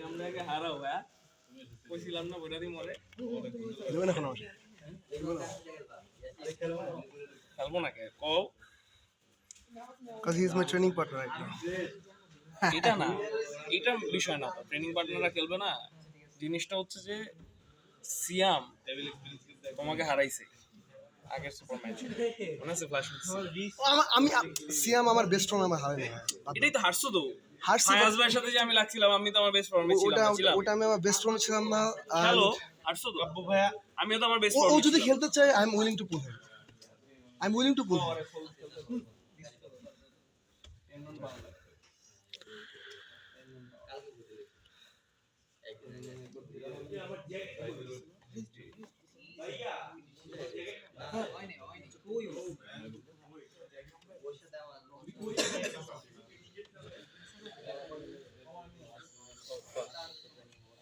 আমরাকে হারাও হ্যাঁ কইছিলাম না বইটা দি মরে খেলবে না এখন আমার খেলবো না কে কও cuz he is my training partner right now এটা না এটা বিষয় না ট্রেনিং পার্টনাররা খেলবে না জিনিসটা হচ্ছে যে সিয়াম তোমাকে হারাইছে আগের সুপার ম্যাচ মনে আছে ফ্ল্যাশ আমি সিয়াম আমার বেস্ট ফ্রেন্ড আমার হারাই না এটাই তো হারছো তো হারছি ফায়াজ ভাইয়ের সাথে যে আমি লাগছিলাম আমি তো আমার বেস্ট ফ্রেন্ড ছিলাম ওটা আমি আমার বেস্ট ফ্রেন্ড ছিলাম না হ্যালো হারছো তো আব্বু ভাইয়া আমিও তো আমার বেস্ট ও ফ্রেন্ড যদি খেলতে চায় I am willing to pool him I am willing to পুল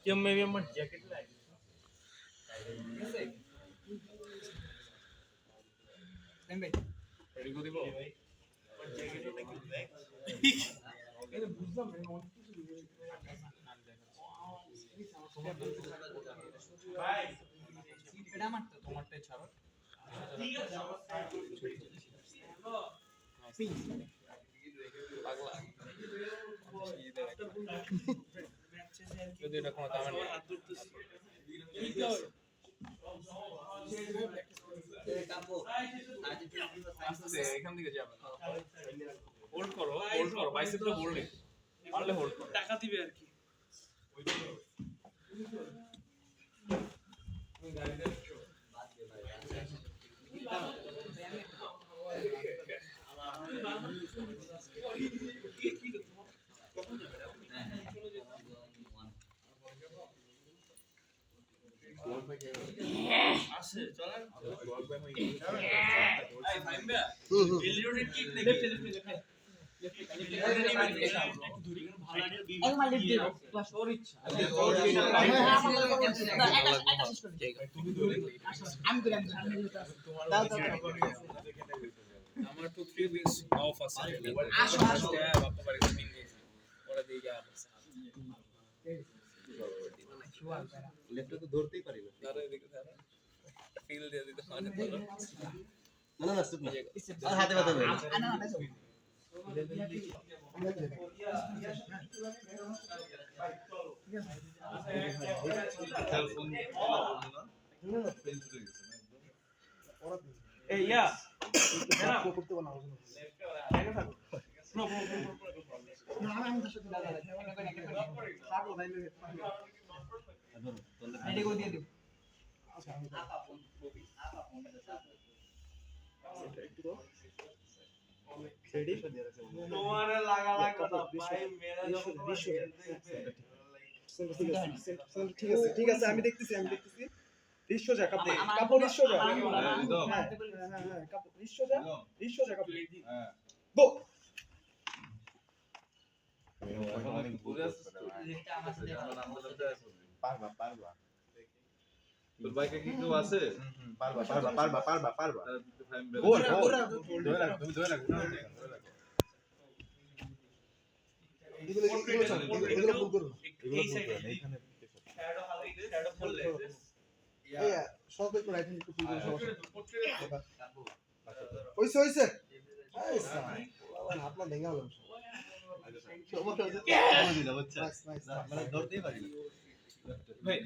क्या मैं भी मत जैकेट लाई रेडी को दिबो जैकेट ওটা কি ব্যাগ এটা বুঝলাম না ভাই এটা আমার তো তোমারটাই ছাড়ো ঠিক আছে পাগলা যদি এটা কোনো কমেন্ট হাত ধরতেছি এখান থেকে যাবে হোল্ড করো বাইসেপটা হোল্ড পারলে হোল্ড করো টাকা দিবে আর কি গাড়িতে বাদ দে ভাই আসে চলেন এই ভাইম্বা এলিওডের কিক নাকি লেফট আমার তো 3 উইকস অফ আছে আসো বাবা বাড়ি মিটিং গেছি ওরা দিয়ে যা লেফটে তো ধরতেই পারিবে আরে দেখো ফিল দিয়ে দিতে পারে না না স্টেপ না আর হাতে ব্যথা হবে না এই ইয়া করতে পারলাম না আমি তো শুধু দাদা হাত ওদাইলে রেডি করে দিয়ে দিও রেডি তোমারে লাগা কথা ভাই মেরা ঠিক আছে আমি দেখতেছি রিশো যা কাপ দে কাপড় রিশো যা হ্যাঁ কাপড় রিশো যা কাপড় হ্যাঁ গো পারবা তোর বাইকে কি কেউ আছে পারবা ধরে রাখ এগুলো ভুল করো এই সাইডে এখানে শ্যাডো হালকা শ্যাডো করলে সব একটু রাইট হ্যান্ড একটু ভুল করে সমস্যা হইছে আপনার দেখা হলো ধরতেই পারি ভাই